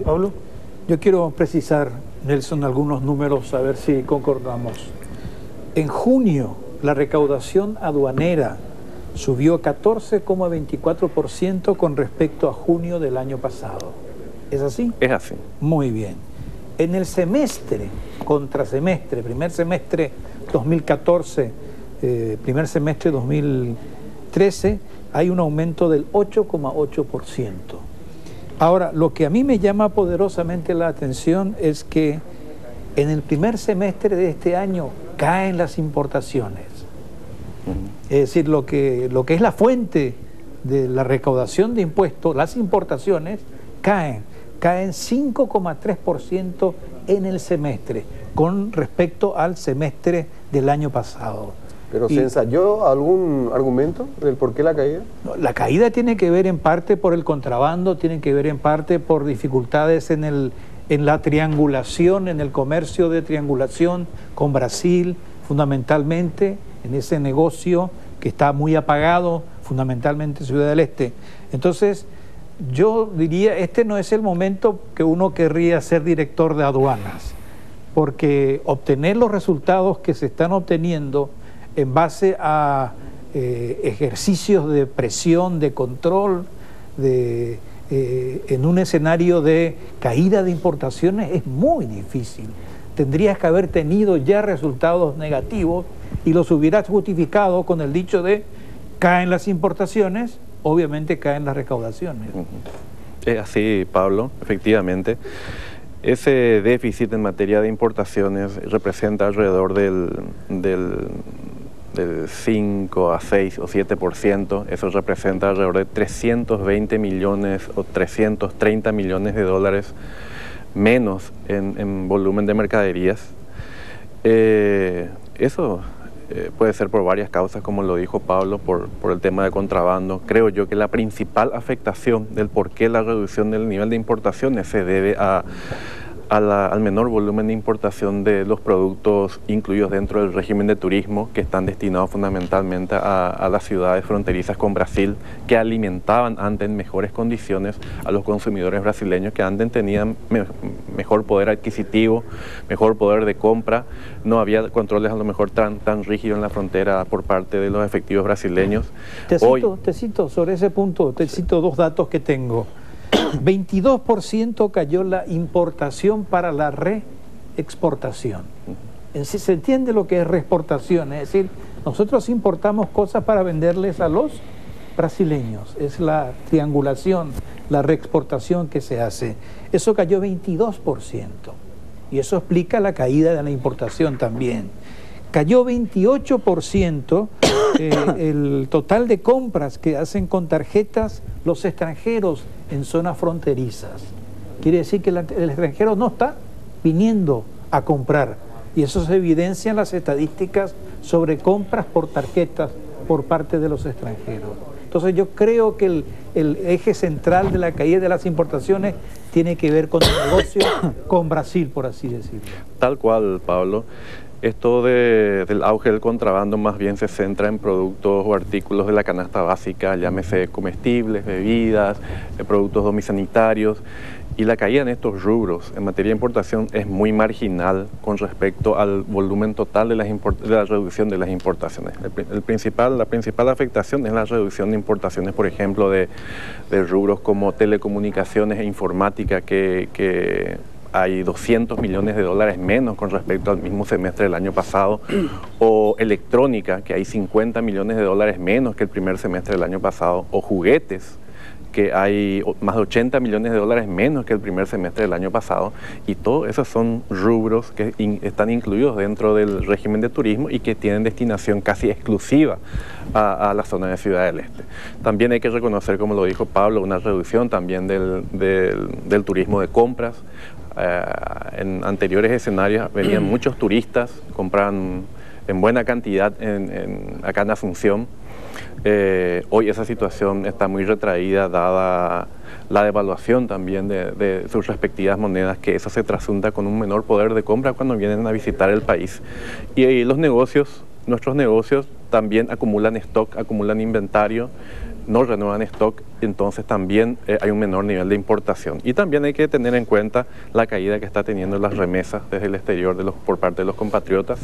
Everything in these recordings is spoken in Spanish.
Pablo, yo quiero precisar, Nelson, algunos números, a ver si concordamos. En junio, la recaudación aduanera subió 14,24% con respecto a junio del año pasado. ¿Es así? Es así. Muy bien. En el semestre, contrasemestre, primer semestre 2014, primer semestre 2013, hay un aumento del 8,8%. Ahora, lo que a mí me llama poderosamente la atención es que en el primer semestre de este año caen las importaciones. Es decir, lo que es la fuente de la recaudación de impuestos, las importaciones caen 5,3% en el semestre con respecto al semestre del año pasado. ¿Pero se ensayó algún argumento del por qué la caída? La caída tiene que ver en parte por el contrabando, tiene que ver en parte por dificultades en la triangulación, en el comercio de triangulación con Brasil, fundamentalmente en ese negocio que está muy apagado, fundamentalmente en Ciudad del Este. Entonces, yo diría, este no es el momento que uno querría ser director de aduanas, porque obtener los resultados que se están obteniendo en base a ejercicios de presión, de control, en un escenario de caída de importaciones es muy difícil. Tendrías que haber tenido ya resultados negativos y los hubieras justificado con el dicho de caen las importaciones, obviamente caen las recaudaciones. Es así, Pablo, efectivamente. Ese déficit en materia de importaciones representa alrededor del 5 a 6 o 7%, eso representa alrededor de 320 millones o 330 millones de dólares menos en volumen de mercaderías. Eso puede ser por varias causas, como lo dijo Pablo, por el tema de contrabando. Creo yo que la principal afectación del por qué la reducción del nivel de importaciones se debe al menor volumen de importación de los productos incluidos dentro del régimen de turismo, que están destinados fundamentalmente a las ciudades fronterizas con Brasil, que alimentaban antes en mejores condiciones a los consumidores brasileños, que antes tenían mejor poder adquisitivo, mejor poder de compra. No había controles a lo mejor tan rígidos en la frontera por parte de los efectivos brasileños. Te cito sobre ese punto, te cito dos datos que tengo. 22% cayó la importación para la reexportación. Se entiende lo que es reexportación, es decir, nosotros importamos cosas para venderles a los brasileños, es la triangulación, la reexportación que se hace. Eso cayó 22% y eso explica la caída de la importación también. Cayó 28% el total de compras que hacen con tarjetas los extranjeros en zonas fronterizas. Quiere decir que el extranjero no está viniendo a comprar y eso se evidencia en las estadísticas sobre compras por tarjetas por parte de los extranjeros. Entonces yo creo que el eje central de la caída de las importaciones tiene que ver con el negocio con Brasil, por así decirlo. Tal cual, Pablo. Esto del auge del contrabando más bien se centra en productos o artículos de la canasta básica, llámese comestibles, bebidas, productos domiciliarios, y la caída en estos rubros en materia de importación es muy marginal con respecto al volumen total de la reducción de las importaciones. La principal afectación es la reducción de importaciones, por ejemplo, de rubros como telecomunicaciones e informática, que hay 200 millones de dólares menos con respecto al mismo semestre del año pasado, o electrónica, que hay 50 millones de dólares menos que el primer semestre del año pasado, o juguetes, que hay más de 80 millones de dólares menos que el primer semestre del año pasado, y todos esos son rubros que están incluidos dentro del régimen de turismo y que tienen destinación casi exclusiva a la zona de Ciudad del Este. También hay que reconocer, como lo dijo Pablo, una reducción también del turismo de compras. En anteriores escenarios venían muchos turistas, compraban en buena cantidad acá en Asunción. Hoy esa situación está muy retraída, dada la devaluación también de sus respectivas monedas, que eso se trasunta con un menor poder de compra cuando vienen a visitar el país. Y los negocios, nuestros negocios, también acumulan stock, acumulan inventario, no renuevan stock, entonces también hay un menor nivel de importación. Y también hay que tener en cuenta la caída que está teniendo las remesas desde el exterior por parte de los compatriotas.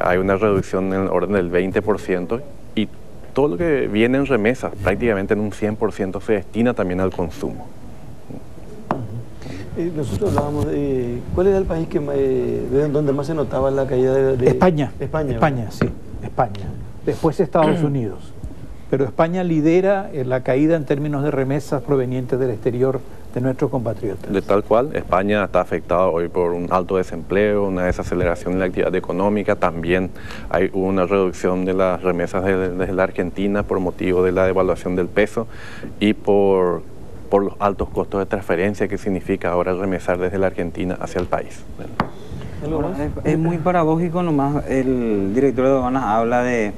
Hay una reducción en el orden del 20% y todo lo que viene en remesas, prácticamente en un 100%, se destina también al consumo. Nosotros hablábamos de... ¿Cuál era el país de donde más se notaba la caída de España. España, España, sí, España. Después Estados Unidos. Pero España lidera la caída en términos de remesas provenientes del exterior de nuestros compatriotas. De tal cual, España está afectada hoy por un alto desempleo, una desaceleración de la actividad económica. También hubo una reducción de las remesas desde la Argentina por motivo de la devaluación del peso y por los altos costos de transferencia que significa ahora remesar desde la Argentina hacia el país. Bueno, es muy paradójico nomás, el director de aduanas habla de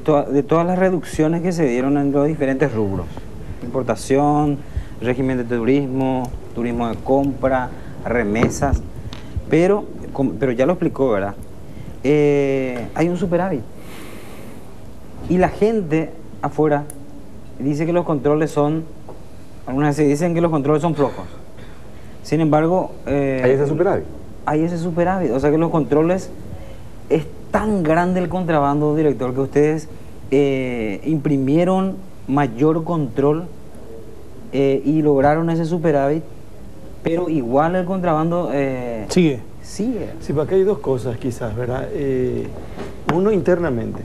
todas las reducciones que se dieron en los diferentes rubros: importación, régimen de turismo, turismo de compra, remesas, pero ya lo explicó, ¿verdad? Hay un superávit y la gente afuera dice que los controles son... Algunas veces dicen que los controles son flojos. Sin embargo... ¿Hay ese superávit? Hay ese superávit. O sea que los controles... Es tan grande el contrabando, director, que ustedes imprimieron mayor control y lograron ese superávit, pero igual el contrabando... Sigue. Sigue. Sí, pero acá hay dos cosas quizás, ¿verdad? Uno, internamente.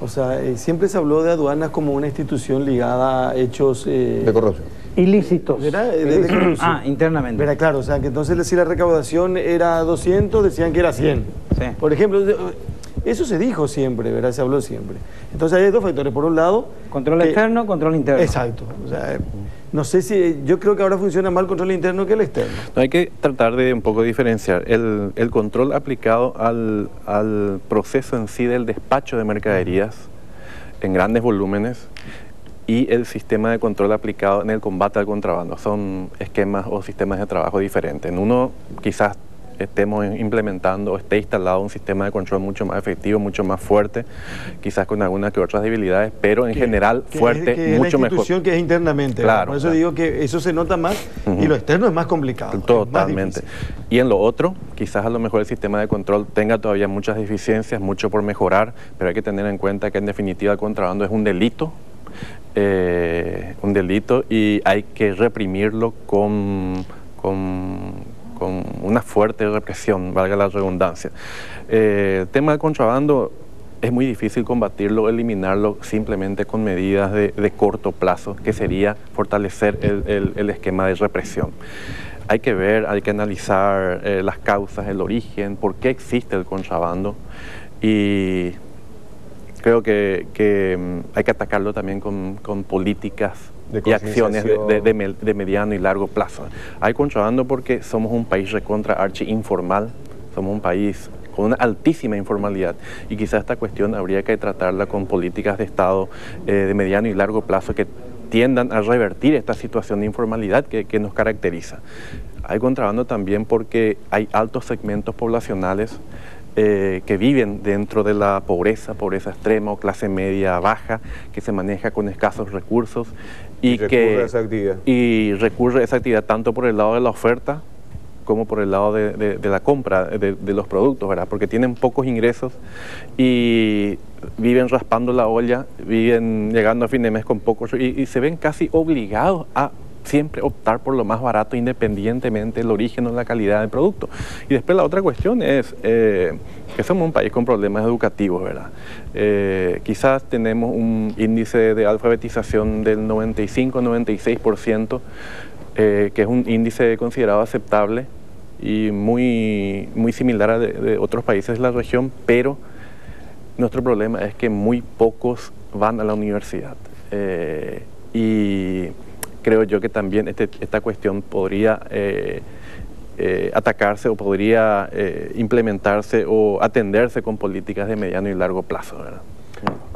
O sea, siempre se habló de aduanas como una institución ligada a hechos... de corrupción. Ilícitos. ¿Verdad? De corrupción. Internamente. ¿Verdad? Claro, o sea, que entonces si la recaudación era 200, decían que era 100. Sí. Por ejemplo, eso se dijo siempre, ¿verdad? Se habló siempre. Entonces hay dos factores. Por un lado... Control externo, control interno. Exacto. O sea, no sé si... Yo creo que ahora funciona más el control interno que el externo. No, hay que tratar de un poco diferenciar el control aplicado al proceso en sí del despacho de mercaderías en grandes volúmenes y el sistema de control aplicado en el combate al contrabando. Son esquemas o sistemas de trabajo diferentes. En uno quizás estemos implementando o esté instalado un sistema de control mucho más efectivo, mucho más fuerte, quizás con algunas que otras debilidades, pero en general fuerte, que mucho es la institución mejor. Que es internamente. Claro, por eso claro. digo que eso se nota más y lo externo es más complicado. Totalmente. Es más difícil. Y en lo otro, quizás a lo mejor el sistema de control tenga todavía muchas deficiencias, mucho por mejorar, pero hay que tener en cuenta que en definitiva el contrabando es un delito y hay que reprimirlo con una fuerte represión, valga la redundancia. El tema del contrabando es muy difícil combatirlo, eliminarlo simplemente con medidas de corto plazo, que sería fortalecer el esquema de represión. Hay que ver, hay que analizar las causas, el origen, por qué existe el contrabando y creo que hay que atacarlo también con políticas y acciones de mediano y largo plazo. Hay contrabando porque somos un país recontra archi informal, somos un país con una altísima informalidad y quizás esta cuestión habría que tratarla con políticas de Estado de mediano y largo plazo que tiendan a revertir esta situación de informalidad que nos caracteriza. Hay contrabando también porque hay altos segmentos poblacionales que viven dentro de la pobreza extrema o clase media baja, que se maneja con escasos recursos y recurre a esa actividad tanto por el lado de la oferta como por el lado de la compra de los productos, ¿verdad? Porque tienen pocos ingresos y viven raspando la olla, viven llegando a fin de mes con pocos y se ven casi obligados a siempre optar por lo más barato independientemente del origen o la calidad del producto. Y después la otra cuestión es que somos un país con problemas educativos, ¿verdad? Quizás tenemos un índice de alfabetización del 95-96%, que es un índice considerado aceptable y muy similar a de otros países de la región, pero nuestro problema es que muy pocos van a la universidad. Y creo yo que también esta cuestión podría atacarse o podría implementarse o atenderse con políticas de mediano y largo plazo, ¿verdad?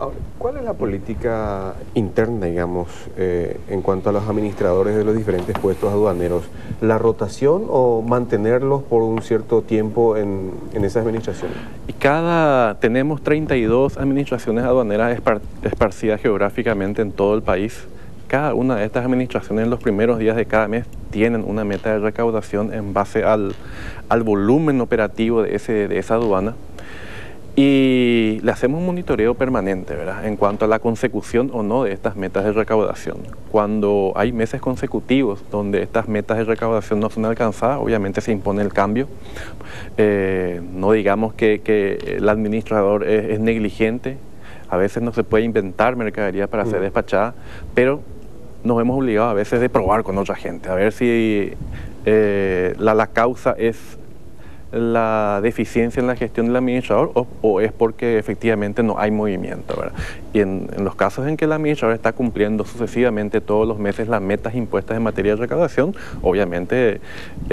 Ahora, ¿cuál es la política interna, digamos, en cuanto a los administradores de los diferentes puestos aduaneros? ¿La rotación o mantenerlos por un cierto tiempo en esa administración? Y tenemos 32 administraciones aduaneras esparcidas geográficamente en todo el país. Cada una de estas administraciones en los primeros días de cada mes tienen una meta de recaudación en base al volumen operativo de esa aduana. Y le hacemos un monitoreo permanente, ¿verdad?, en cuanto a la consecución o no de estas metas de recaudación. Cuando hay meses consecutivos donde estas metas de recaudación no son alcanzadas, obviamente se impone el cambio. No digamos que el administrador es negligente, a veces no se puede inventar mercadería para ser despachada, pero nos hemos obligado a veces de probar con otra gente, a ver si la causa es la deficiencia en la gestión del administrador o es porque efectivamente no hay movimiento, ¿verdad? Y en los casos en que el administrador está cumpliendo sucesivamente todos los meses las metas impuestas en materia de recaudación, obviamente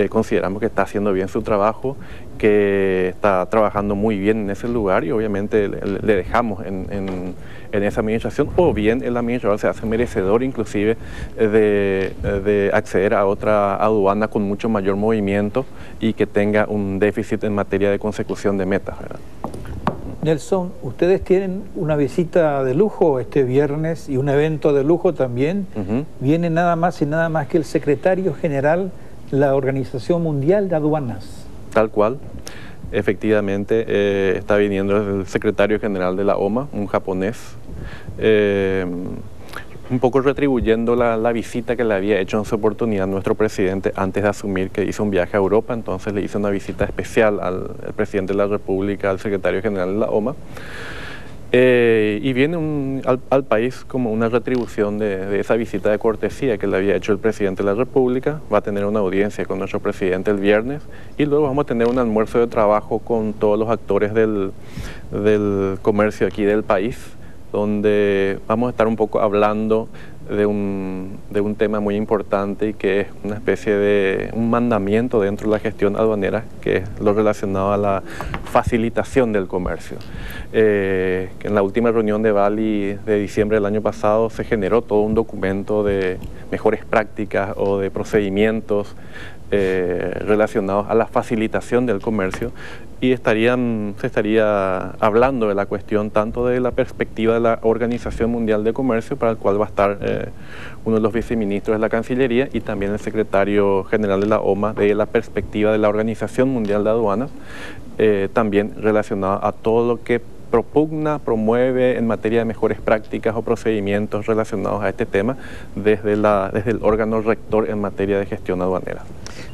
consideramos que está haciendo bien su trabajo, que está trabajando muy bien en ese lugar y obviamente le dejamos en esa administración, o bien el administrador se hace merecedor inclusive de acceder a otra aduana con mucho mayor movimiento y que tenga un déficit en materia de consecución de metas, ¿verdad? Nelson, ustedes tienen una visita de lujo este viernes y un evento de lujo también. Viene nada más y nada más que el secretario general de la Organización Mundial de Aduanas. Tal cual. Efectivamente, está viniendo el secretario general de la OMA, un japonés, un poco retribuyendo la visita que le había hecho en su oportunidad nuestro presidente antes de asumir, que hizo un viaje a Europa. Entonces le hizo una visita especial al presidente de la República, al secretario general de la OMA, y viene al país como una retribución de esa visita de cortesía que le había hecho el presidente de la República. Va a tener una audiencia con nuestro presidente el viernes y luego vamos a tener un almuerzo de trabajo con todos los actores del comercio aquí del país, donde vamos a estar un poco hablando de un tema muy importante y que es una especie de un mandamiento dentro de la gestión aduanera, que es lo relacionado a la facilitación del comercio. Que en la última reunión de Bali de diciembre del año pasado se generó todo un documento de mejores prácticas o de procedimientos relacionados a la facilitación del comercio, y se estaría hablando de la cuestión tanto de la perspectiva de la Organización Mundial de Comercio, para el cual va a estar uno de los viceministros de la Cancillería y también el secretario general de la OMA, de la perspectiva de la Organización Mundial de Aduanas, también relacionado a todo lo que propugna, promueve en materia de mejores prácticas o procedimientos relacionados a este tema desde el órgano rector en materia de gestión aduanera.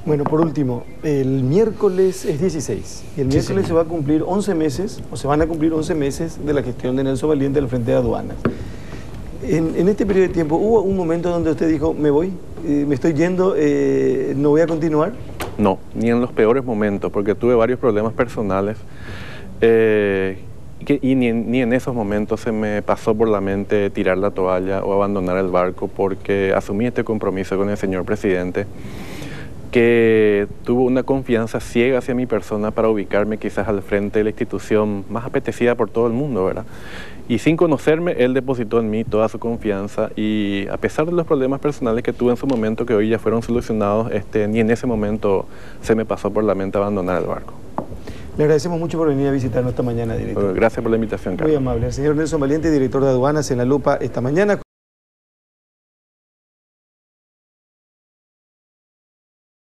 Bueno, por último, el miércoles es 16 y el miércoles se va a cumplir 11 meses, o se van a cumplir 11 meses de la gestión de Nelson Valiente al frente de aduanas. En este periodo de tiempo, ¿hubo un momento donde usted dijo, me voy, me estoy yendo, no voy a continuar? No, ni en los peores momentos, porque tuve varios problemas personales y ni en esos momentos se me pasó por la mente tirar la toalla o abandonar el barco, porque asumí este compromiso con el señor presidente, que tuvo una confianza ciega hacia mi persona para ubicarme quizás al frente de la institución más apetecida por todo el mundo, ¿verdad? Y sin conocerme, él depositó en mí toda su confianza, y a pesar de los problemas personales que tuve en su momento, que hoy ya fueron solucionados, ni en ese momento se me pasó por la mente abandonar el barco. Le agradecemos mucho por venir a visitarnos esta mañana, director. Gracias por la invitación, Carlos. Muy amable. El señor Nelson Valiente, director de aduanas en La Lupa esta mañana.